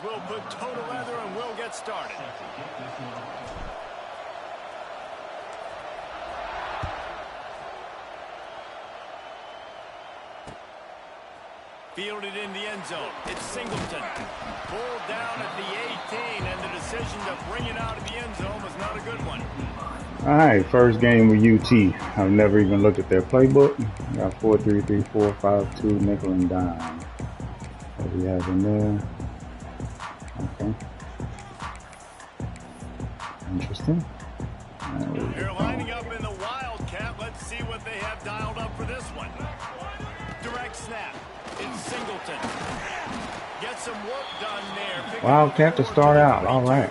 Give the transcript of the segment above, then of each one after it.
We'll put total leather and we'll get started. Fielded in the end zone. It's Singleton. Pulled down at the 18, and the decision to bring it out of the end zone was not a good one. All right, first game with UT. I've never even looked at their playbook. Got 4-3-3, 4-5-2, nickel and dime. What do we have in there? Okay. Interesting. They're lining up in the Wildcat. Let's see what they have dialed up for this one. Direct snap. It's Singleton. Get some work done there. Wildcat to start out. All right.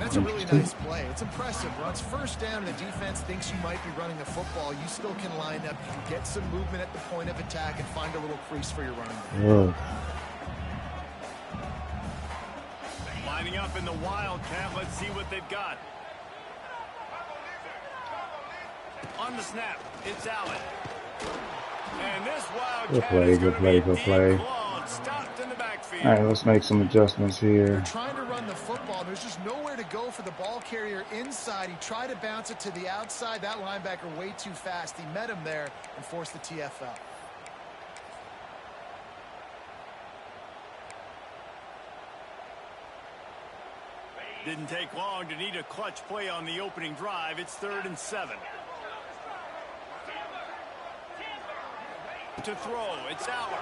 That's a really nice play. It's impressive. Runs first down, and the defense thinks you might be running the football. You still can line up. You can get some movement at the point of attack and find a little crease for your running back. Lining up in the Wildcat. Let's see what they've got. On the snap, it's Allen. And this Wildcat good play. Stopped in the backfield. All right, let's make some adjustments here. They're trying to run the football. There's just nowhere to go for the ball carrier inside. He tried to bounce it to the outside. That linebacker way too fast. He met him there and forced the TFL. Didn't take long to need a clutch play on the opening drive. It's 3rd and 7. To throw, it's Aller.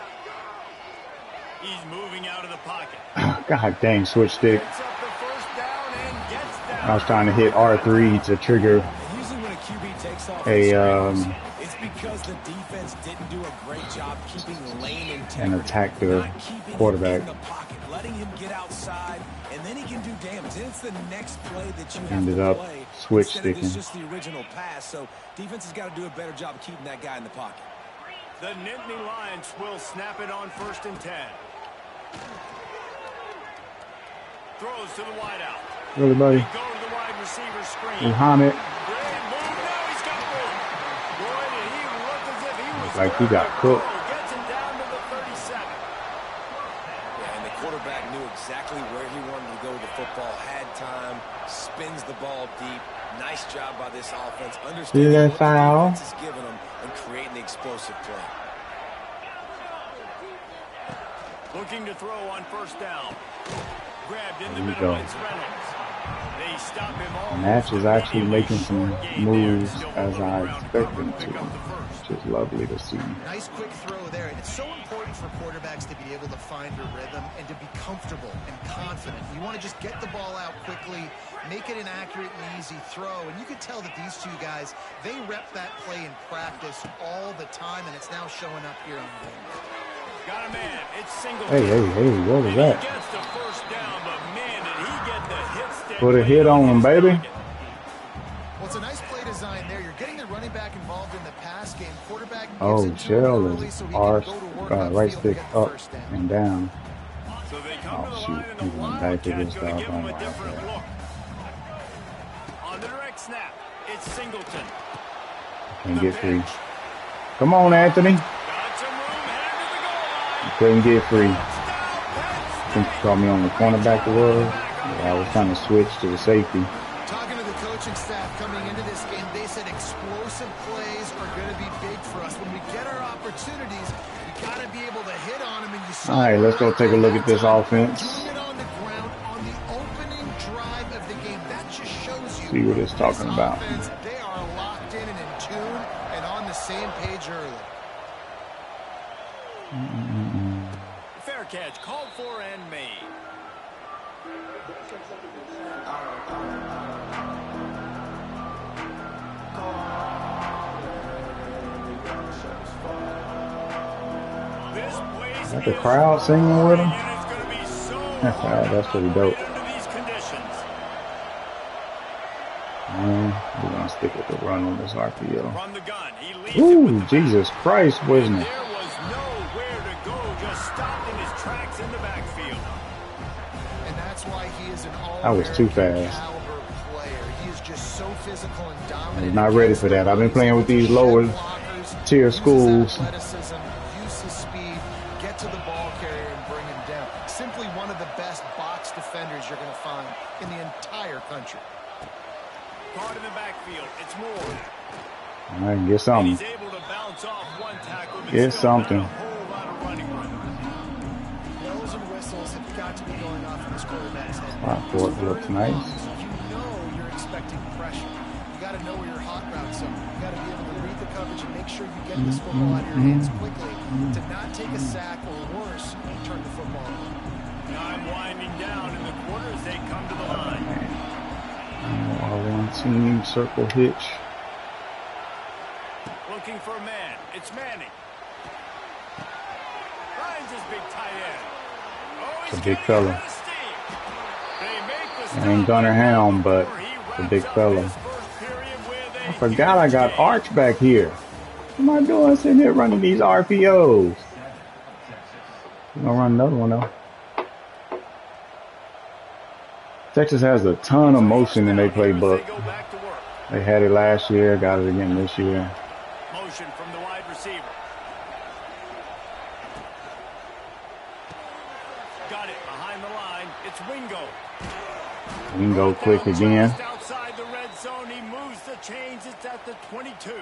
He's moving out of the pocket. God dang, switch stick. I was trying to hit R3 to trigger Usually when a QB takes off it's because the defense didn't do a great job keeping lane integrity and attack the quarterback. in the pocket, letting him get outside, and then he can do damage. And it's the next play that you have Ended to up play switch instead sticking. of just the original pass. So defense has got to do a better job of keeping that guy in the pocket. The Nittany Lions will snap it on 1st and 10. Throws to the wideout. Really, buddy? They go to the wide receiver screen. Muhammad. Great move. Now he's got room. Boy, did he look as if he was Like he got cooked. Gets him down to the 37. Yeah, and the quarterback knew exactly where he wanted to go with the football, had time, spins the ball deep. Nice job by this offense. Understanding what the defense is giving them and creating the explosive play. Looking to throw on 1st down. Grabbed in the middle. It's Reynolds. They stop him all. Nash is actually making some moves as I expect him to, which is lovely to see. Nice quick throw there. And it's so important for quarterbacks to be able to find a rhythm and to be comfortable and confident. You want to just get the ball out quickly, make it an accurate and easy throw. And you can tell that these two guys, they rep that play in practice all the time, and it's now showing up here on the game. Got a man. It's Singleton. Hey, what was that? He gets the 1st down, but man, did he get the hit stick. Put a hit on him, baby. Well, it's a nice play design there. You're getting the running back involved in the pass game. Quarterback Shell is right stick up and down. So they come to the shoot, line and the he went back to Wildcats this going to guy. give him a different look. On the direct snap, it's Singleton. Can't get free. Come on, Anthony. Got some room, headed to the goal line. Couldn't get free. I think you called me on the cornerback it was. Yeah, I was trying to switch to the safety. Talking to the coaching staff coming into this game, they said explosive plays are going to be big for us. When we get our opportunities, we got to be able to hit on them. And you saw. All right, let's go take a look at this offense. Doing it on the ground on the opening drive of the game. That just shows you. See what it's talking about. Offense, they are locked in and in tune and on the same page early. Fair catch, called for and made. Is that the crowd singing with him? That's pretty dope. We're going to stick with the run on this RPO. Ooh, Jesus Christ, wasn't it? There was nowhere to go, just stopped in his tracks in the backfield. And that's why he is an all-American That was too fast. caliber player. He is just so physical and dominant. I'm not ready for that. I've been playing with these lower tier schools. Athleticism, use his speed, get to the ball carrier and bring him down. Simply one of the best box defenders you're going to find in the entire country. Caught in the backfield. It's Moore. All right, get something. He's able to bounce off one tackle. Get something. A whole lot of running room. Bells and whistles have got to be going off in this quarterback's head. Spot for it looks nice. You know you're expecting pressure. You got to know where your hot routes are. You got to be able to read the coverage and make sure you get this football out of your hands quickly to not take a sack or worse, turn the football over. Time winding down in the quarter as they come to the line. All one team circle hitch. Looking for a man. It's Manning. Finds his big tight end. Oh, It's a big fella. They ain't Gunner Helm, but it's a big fella. I forgot I got Arch back here. What am I doing sitting here running these RPOs? I'm gonna run another one though. Texas has a ton of motion in their playbook. They had it last year, got it again this year. Motion from the wide receiver. Got it behind the line. It's Wingo. Wingo quick again. Outside the red zone, he moves the chains. It's at the 22.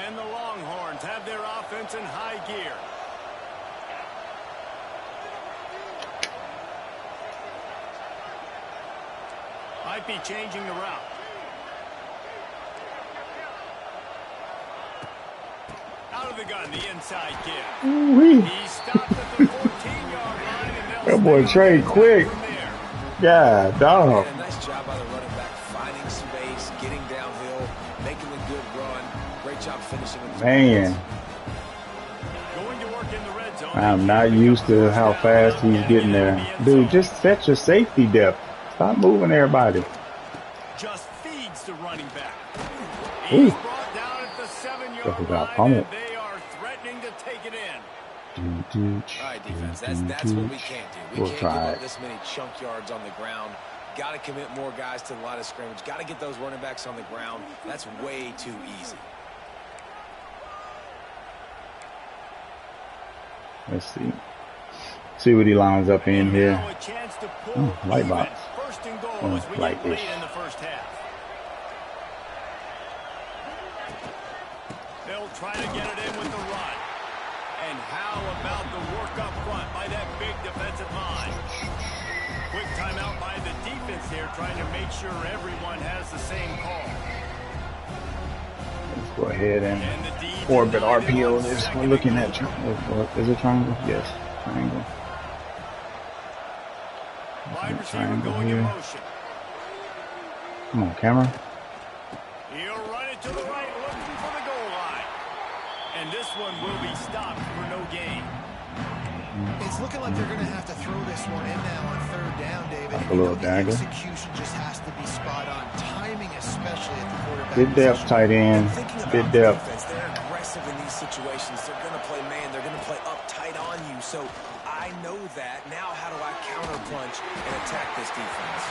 And the Longhorns have their offense in high gear. Might be changing the route. Out of the gun, the inside kid. He stopped at the 14-yard line. And that boy trade quick. Yeah, dog. Yeah, nice job by the running back, finding space, getting downhill, making a good run. Great job finishing with the Man. Going to work in the red zone. I'm not used to how fast he's getting there. Dude, just set your safety depth. Stop moving everybody. Just feeds the running back. Ooh. He's brought down at the 7-yard line, and they are threatening to take it in. All right, defense, that's what we can't do. We can't give up this many chunk yards on the ground. Got to commit more guys to the line of scrimmage. Got to get those running backs on the ground. That's way too easy. Let's see. See what he lines up in here. Light box. First and goal as we get late in the first half. They'll try to get it in with the run. And how about the work up front by that big defensive line? Quick timeout by the defense here, trying to make sure everyone has the same call. Let's go ahead and orbit RPO this. We're looking at, is it triangle? Yes, triangle. Wide receiver going in motion. Come on, camera. He'll run it to the right, looking for the goal line. And this one will be stopped for no gain. It's looking like they're going to have to throw this one in now on third down, David. Like a little dagger. Execution just has to be spot on. Timing, especially at the quarterback. Good depth, tight end. Good depth. They're aggressive in these situations. They're going to play man. They're going to play up tight on you. So I know that. Now how do I counterpunch and attack this defense?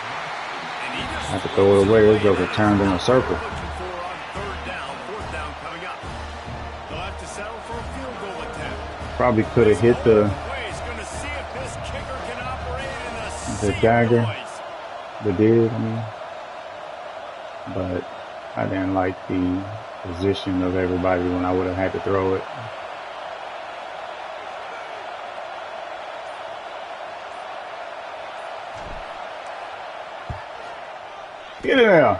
I have to throw it away. This joker turned in a circle. Probably could have hit the dagger. The did, I mean. But I didn't like the position of everybody when I would have had to throw it. Get in there.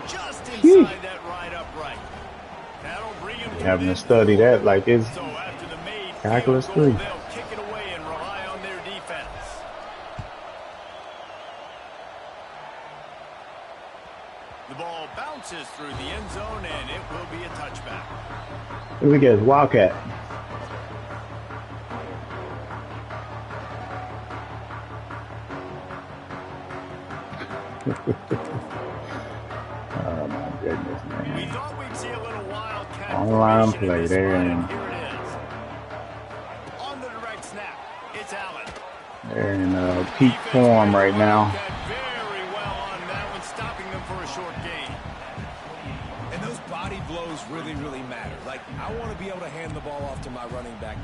Just inside that right upright. That'll bring him having to study that like it's calculus 3. They'll kick it away and rely on their defense. The ball bounces through the end zone and it will be a touchback. Here we go, Wildcat. Oh my goodness, man. We thought we'd see a little Wildcat online play there. And here it is. On the direct snap, it's Allen. they're in peak form right now. Very well on that one, stopping them for a short gain. And those body blows really, really matter. Like, I want to be able to hand the ball off to my running back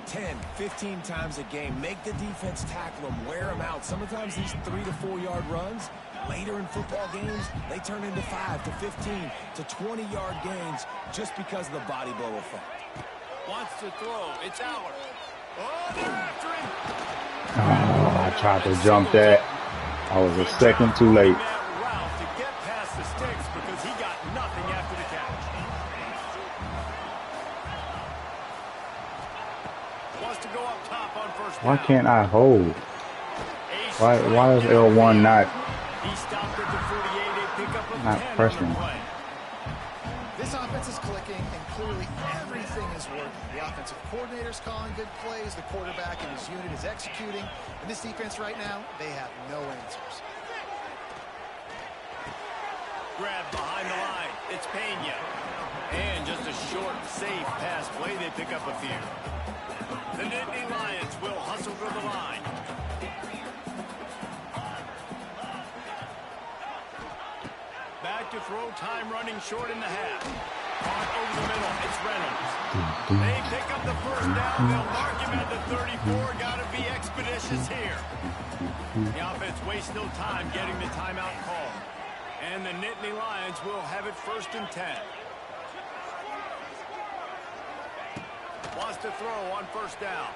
10, 15 times a game. Make the defense tackle them, wear them out. Sometimes these 3 to 4 yard runs, later in football games, they turn into 5 to 15 to 20 yard gains just because of the body blow effect. Wants to throw. It's Aller. Oh, they're after him. Oh, I tried to jump that. I was a second too late. Route to get past the sticks because he got nothing after the catch. Wants to go up top on first down. Why can't I hold? Why is L1 not He stopped at the 48. They pick up a not 10 pressing? on the play. This offense is clicking, and clearly everything is working. The offensive coordinator's calling good plays. The quarterback and his unit is executing. And this defense right now, they have no answers. Grab behind the line. It's Pena. And just a short, safe pass play. They pick up a few. The Nittany Lions will hustle for the line. Back to throw, time running short in the half. Caught over the middle, it's Reynolds. They pick up the first down, they'll mark him at the 34. Gotta be expeditious here. The offense wastes no time getting the timeout call. And the Nittany Lions will have it 1st and 10. Wants to throw on first down.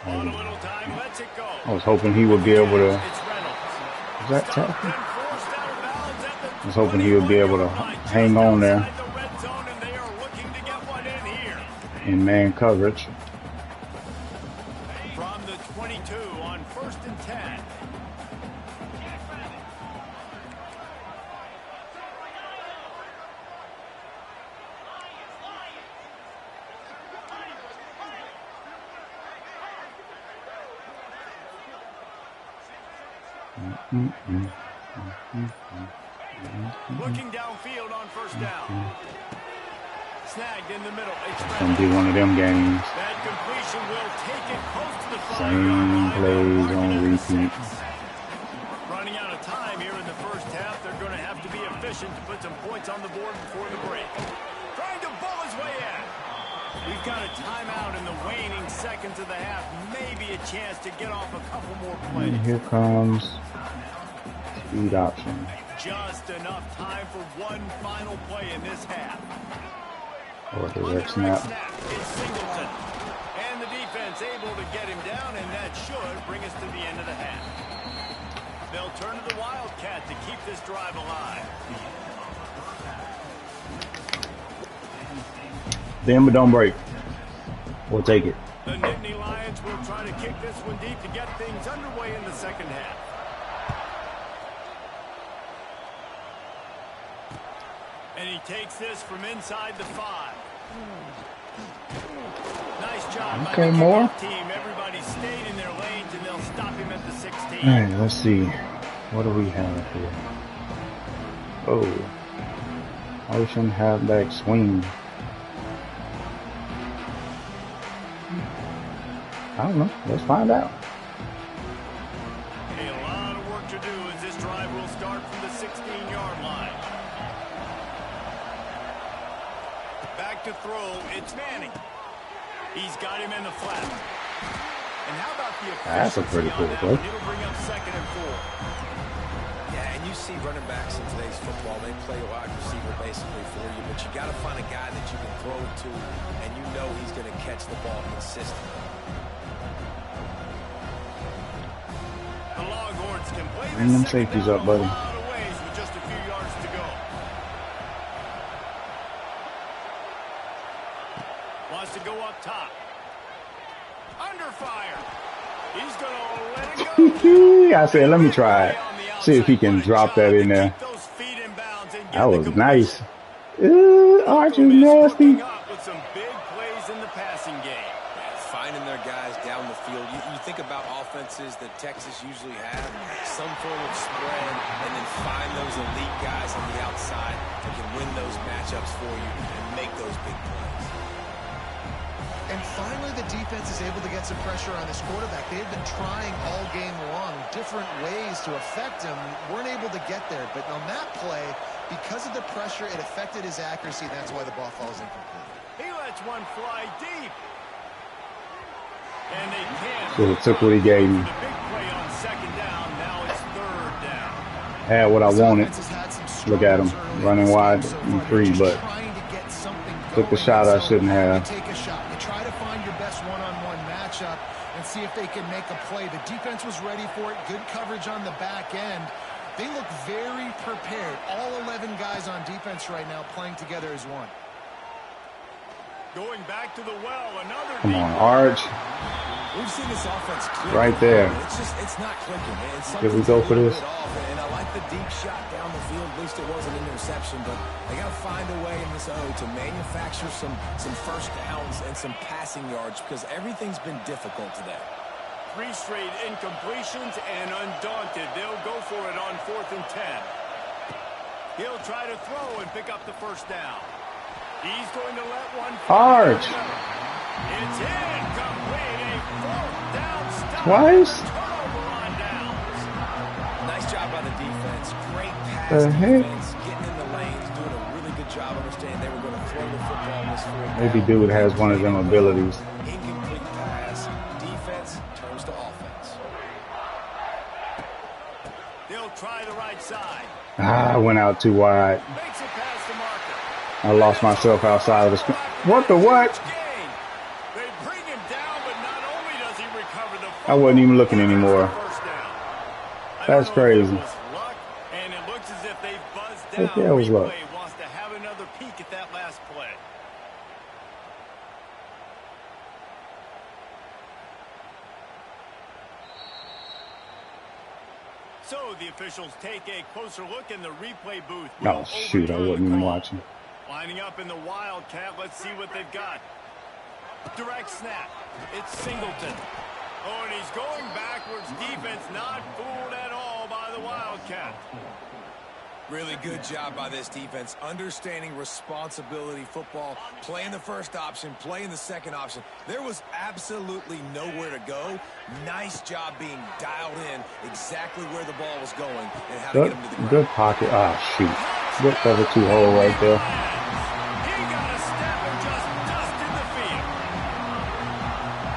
On a little time, lets it go. I was hoping he would be able to. It's Reynolds. Is that tackle? I was hoping he would be able to hang on there in man coverage. From the 22 on 1st and 10. Looking downfield on first down. Snagged in the middle. It's gonna be one of them games. that completion will take it close to the 5-yard Same plays line. on repeat. Running out of time here in the first half. They're going to have to be efficient to put some points on the board before the break. Trying to bull his way in. We've got a timeout in the waning seconds of the half. Maybe a chance to get off a couple more plays. And here comes speed option. Just enough time for one final play in this half. Or direct snap. It's Singleton. And the defense able to get him down, and that should bring us to the end of the half. They'll turn to the Wildcat to keep this drive alive. Then but don't break. We'll take it. The Nittany Lions will try to kick this one deep to get things underway in the second half. And he takes this from inside the 5. Nice job Okay, by the more. kickoff team. Everybody stayed in their lanes, and they'll stop him at the 16. All right, let's see. What do we have here? Oh, motion halfback swing. I don't know. Let's find out. A lot of work to do as this drive will start from the 16-yard line. Back to throw, it's Manning. He's got him in the flat. And how about the That's a pretty cool play. It'll bring up 2nd and 4. Yeah, and you see running backs in today's football, they play a wide receiver basically for you, but you got to find a guy that you can throw it to, and you know he's going to catch the ball consistently. The Longhorns can play Bring them this second safeties down up, buddy. a lot of ways with just a few yards to go. Wants to go up top. Under fire. He's going to let it go. I said, let me try it. See if he can drop that in there. That was nice. Aren't you nasty? With some big plays in the passing game. Finding their guys down the field. You think about offenses that Texas usually have, some form of spread, and then find those elite guys on the outside that can win those matchups for you and make those big plays. And finally, the defense is able to get some pressure on this quarterback. They've been trying all game long, different ways to affect him. Weren't able to get there. But on that play, because of the pressure, it affected his accuracy. That's why the ball falls incomplete. He lets one fly deep. And they can't. Should have took what he gave me. The big play on second down. Now it's third down. Had what I wanted. Look at him running wide and free, but took the shot I shouldn't have. Take a shot. You try to find your best one-on-one matchup and see if they can make a play. The defense was ready for it. Good coverage on the back end. They look very prepared. All 11 guys on defense right now playing together as one. Going back to the well, another. Come on, Arch. We've seen this offense click. Right there. It's not clicking, man. Did we go for this? And I like the deep shot down the field. At least it wasn't an interception, but they got to find a way in this O to manufacture some first downs and some passing yards because everything's been difficult today. 3 straight incompletions, and undaunted, they'll go for it on 4th and 10. He'll try to throw and pick up the first down. He's going to let one fly. Arch. It's incomplete. A 4th down stop. Twice? Turnover on downs. Nice job by the defense. Great pass The heck? defense. Getting in the lanes, doing a really good job understanding they were going to throw the football in this 4th down. Maybe dude has one of them abilities. Incomplete pass. Defense turns to offense. They'll try the right side. I went out too wide. Makes it past the marker. I lost myself outside of the screen. What the what? They bring him down, but not only does he recover the I wasn't even looking anymore. first down. That's crazy. Luck, and it looks as if they've buzzed What down. the hell was luck? Replay wants to have another peek at that last play. So the officials take a closer look in the replay booth. Oh shoot, I wasn't even watching. Lining up in the Wildcat. Let's see what they've got. Direct snap. It's Singleton. Oh, and he's going backwards. Defense not fooled at all by the Wildcat. Really good job by this defense, understanding responsibility football, playing the first option, playing the second option. There was absolutely nowhere to go. Nice job being dialed in exactly where the ball was going and how to get him to the ground. Good pocket. Ah, shoot. Good cover 2 hole right there. He got a step and just dusted the field.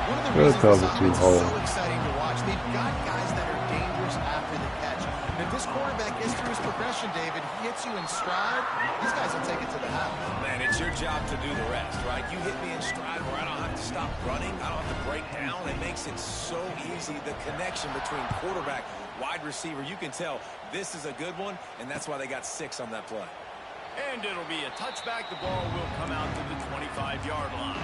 One of the Good reasons cover this 2 offense hole. is so exciting to watch, they've got guys that are dangerous after the catch. And if this quarterback gets through his progression, David, he hits you in stride, these guys will take it to the house. Man, it's your job to do the rest, right? You hit me in stride where I don't have to stop running. I don't have to break down. It makes it so easy. The connection between quarterback, wide receiver, you can tell this is a good one, and that's why they got 6 on that play. And it'll be a touchback. The ball will come out to the 25-yard line.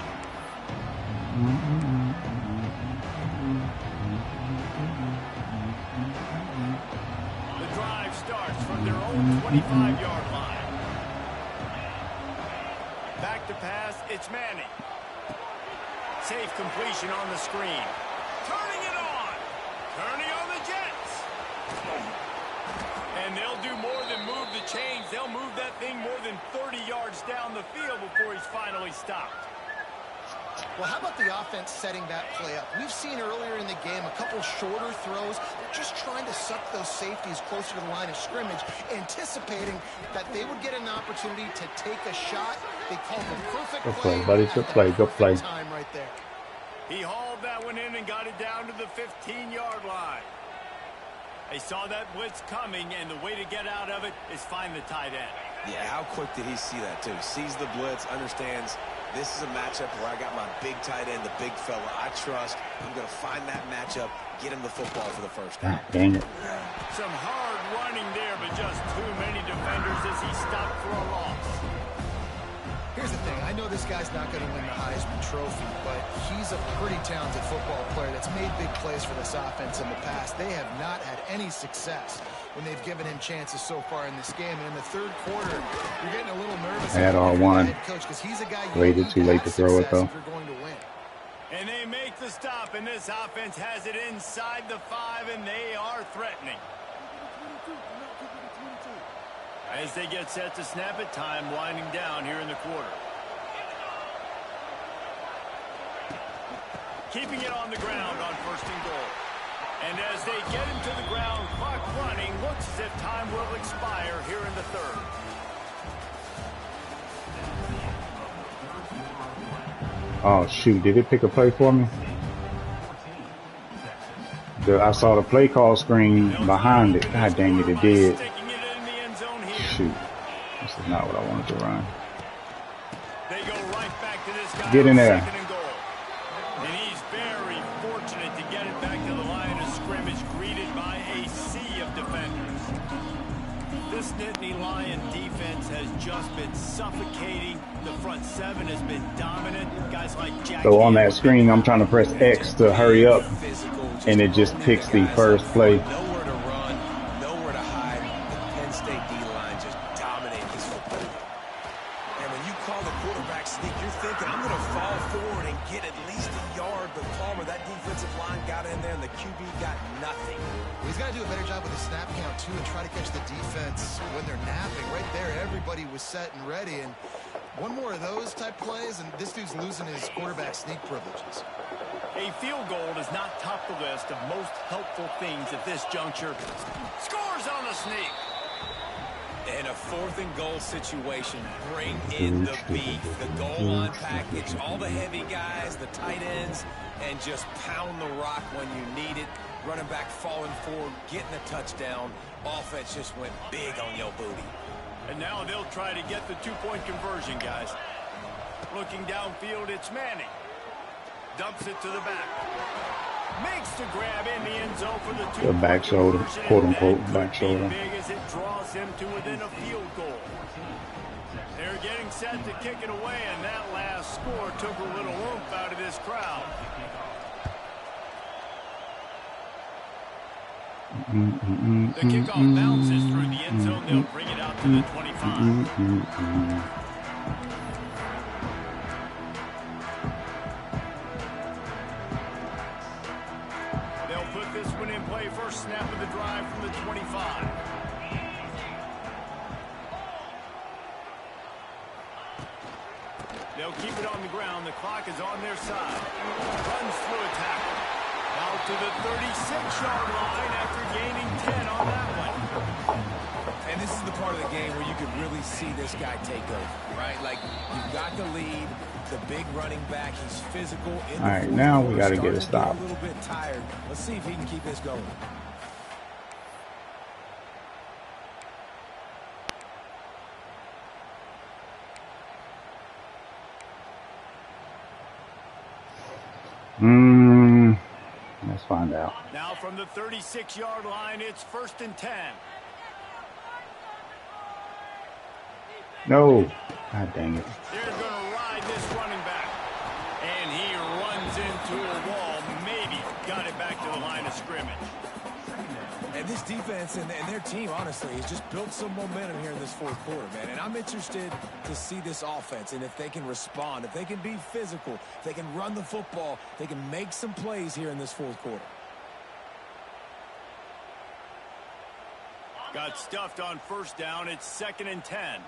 The drive starts from their own 25-yard line. Back to pass, it's Manning. Safe completion on the screen. Turning it on. Turning on the Jets. And they'll do more than move the chains. They'll move that thing more than 30 yards down the field before he's finally stopped. Well, how about the offense setting that play up? We've seen earlier in the game a couple shorter throws. They're just trying to suck those safeties closer to the line of scrimmage, anticipating that they would get an opportunity to take a shot. They called the perfect play, buddy. Good play. Good play. Time right there. He hauled that one in and got it down to the 15-yard line. They saw that blitz coming, and the way to get out of it is find the tight end. Yeah, how quick did he see that, too? Sees the blitz, understands this is a matchup where I got my big tight end, the big fella I trust. I'm going to find that matchup, get him the football for the first down. Dang it. Some hard running there, but just too many defenders as he stopped for a loss. Here's the thing. I know this guy's not going to win the Heisman Trophy, but he's a pretty talented football player that's made big plays for this offense in the past. They have not had any success when they've given him chances so far in this game. And in the third quarter, you're getting a little nervous. I had R1. Waited too late to throw it, though. And they make the stop, and this offense has it inside the 5, and they are threatening. As they get set to snap it, time winding down here in the quarter. Keeping it on the ground on 1st and goal. And as they get him to the ground, clock running, looks as if time will expire here in the third. Oh, shoot. Did it pick a play for me? I saw the play call screen behind it. God dang it, it did. Shoot. This is not what I wanted to run. They go right back to this guy. Get in there. Second and goal. And he's very fortunate to get it back to the line of scrimmage, greeted by a sea of defenders. This Nittany Lion defense has just been suffocating. The front seven has been dominant. Guys like Jack. So on that screen, I'm trying to press X to hurry up, and it just picks the first play. Nowhere to run, nowhere to hide. The Penn State D-line just dominates this football. And when you call the quarterback sneak, you're thinking, I'm going to fall forward and get at least a yard. But Palmer, that defensive line got in there, and the QB got nothing. Well, he's got to do a better job with the snap count, too, and try to catch the defense when they're napping. Right there, everybody was set and ready. And one more of those type plays, and this dude's losing his quarterback sneak privileges. A field goal does not top the list of most helpful things at this juncture. Scores on the sneak. In a 4th and goal situation, bring in the beef, the goal line package, all the heavy guys, the tight ends, and just pound the rock when you need it. Running back falling forward, getting a touchdown. Offense just went big on your booty. And now they'll try to get the two-point conversion, guys. Looking downfield, it's Manning. Dumps it to the back. Makes the grab in the end zone for the two-point back shoulder, quote-unquote back shoulder. Big as it draws him to within a field goal. They're getting set to kick it away, and that last score took a little oomph out of this crowd. The kickoff bounces through the end zone. They'll bring it out to the 25. They'll put this one in play. First snap of the drive from the 25. They'll keep it on the ground. The clock is on their side. Runs through a tackle. Out to the 36-yard line after gaining 10 on that one. And this is the part of the game where you could really see this guy take over, right? Like, you've got the lead, the big running back. He's physical. All right, now we got to get a stop. A little bit tired. Let's see if he can keep this going. Let's find out. Now from the 36-yard line, it's 1st and 10. No. God dang it. They're going to ride this running back. And he runs into a wall. Maybe got it back to the line of scrimmage. And this defense and their team, honestly, has just built some momentum here in this 4th quarter, man. And I'm interested to see this offense and if they can respond, if they can be physical, if they can run the football, they can make some plays here in this 4th quarter. Got stuffed on 1st down. It's 2nd and 10.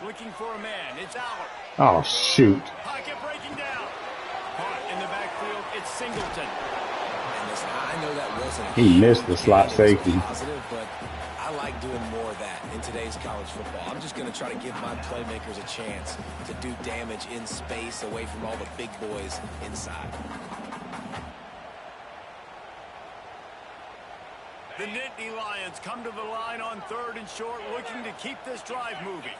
Looking for a man. It's Aller. Oh, shoot. Pocket breaking down. Caught in the backfield. It's Singleton. And listen, I know that wasn't He missed the slot safety. Positive, but I like doing more of that in today's college football. I'm just going to try to give my playmakers a chance to do damage in space away from all the big boys inside. The Nittany Lions come to the line on 3rd and short, looking to keep this drive moving.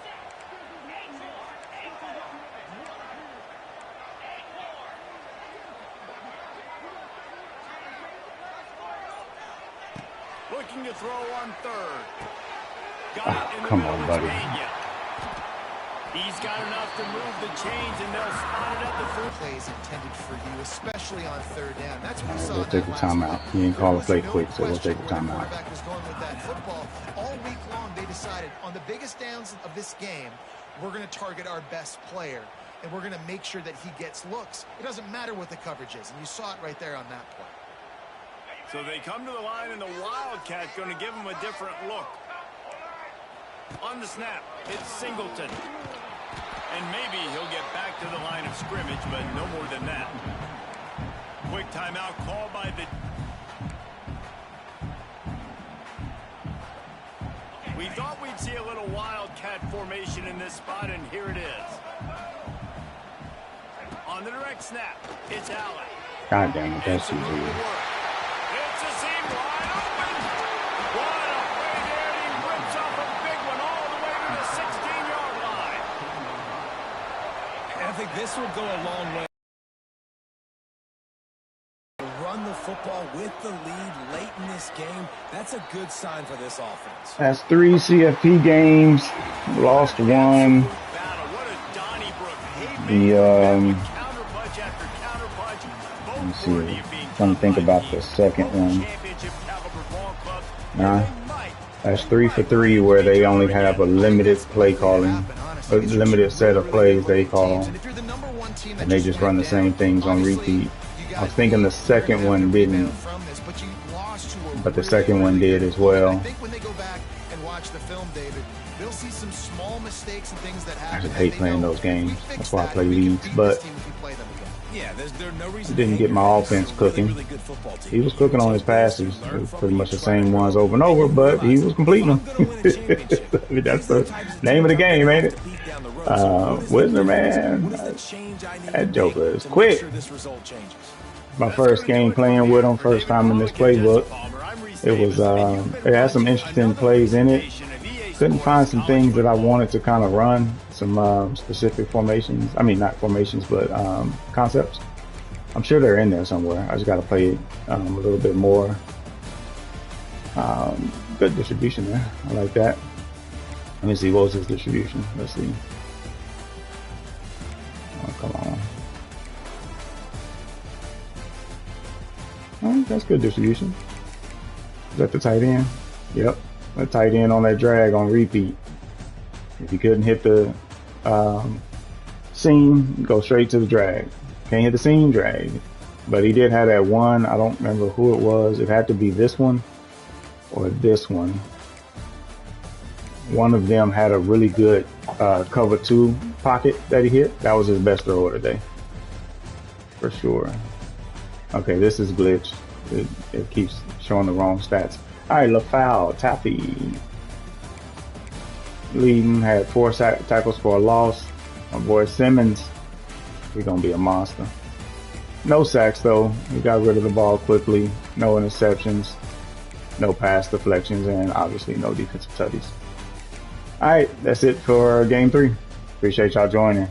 Looking to throw on 3rd. Got it in the come middle. on, buddy. He's got enough to move the chains, and they'll spot it at the foot. Plays intended for you, especially on 3rd down. That's what we saw. We'll take the timeout. He didn't call the play quick, so we'll take the timeout. Quarterback was going with that football all week long. They decided on the biggest downs of this game, we're going to target our best player, and we're going to make sure that he gets looks. It doesn't matter what the coverage is, and you saw it right there on that play. So they come to the line, and the Wildcat going to give him a different look. On the snap, it's Singleton. And maybe he'll get back to the line of scrimmage, but no more than that. Quick timeout call by the... We thought we'd see a little Wildcat formation in this spot, and here it is. On the direct snap, it's Allen. God damn it, that's easy. It's a seam wide open. What a play there. He rips off a big one all the way to the 16-yard line. And I think this will go a long way. Run the football with the lead late in this game. That's a good sign for this offense. That's 3 CFP games. Lost one. Let me see. I'm trying to think about the second one. Nah. That's 3 for 3 where they only have a limited play calling. A limited set of plays they call. And they just run the same things on repeat. I was thinking the second one didn't, but the second one did as well. I think when they go back and watch the film, David, they'll see some small mistakes and things that happen. I just hate playing those games. That's why I play leagues. But I didn't get my offense cooking. He was cooking on his passes. It was pretty much the same ones over and over, but he was completing them. That's the name of the game, ain't it? Wisner, man. That joker is quick. My first game playing with him, first time in this playbook. It was, it had some interesting plays in it. Couldn't find some things that I wanted to kind of run, some specific formations. I mean, not formations, but concepts. I'm sure they're in there somewhere. I just got to play it a little bit more. Good distribution there. I like that. Let me see, what was his distribution? Let's see. Oh, come on. Oh, that's good distribution. Is that the tight end? Yep. A tight end on that drag on repeat. If you couldn't hit the seam, go straight to the drag. Can't hit the seam, drag. But he did have that one. I don't remember who it was. It had to be this one or this one. One of them had a really good cover 2 pocket that he hit. That was his best throw of the day, for sure. Okay, this is glitch. It keeps showing the wrong stats. All right, LaFowl, Taffy. Leading, had 4 tackles for a loss. My boy Simmons, he's going to be a monster. No sacks, though. He got rid of the ball quickly. No interceptions. No pass deflections. And obviously no defensive tutties. All right, that's it for game 3. Appreciate y'all joining.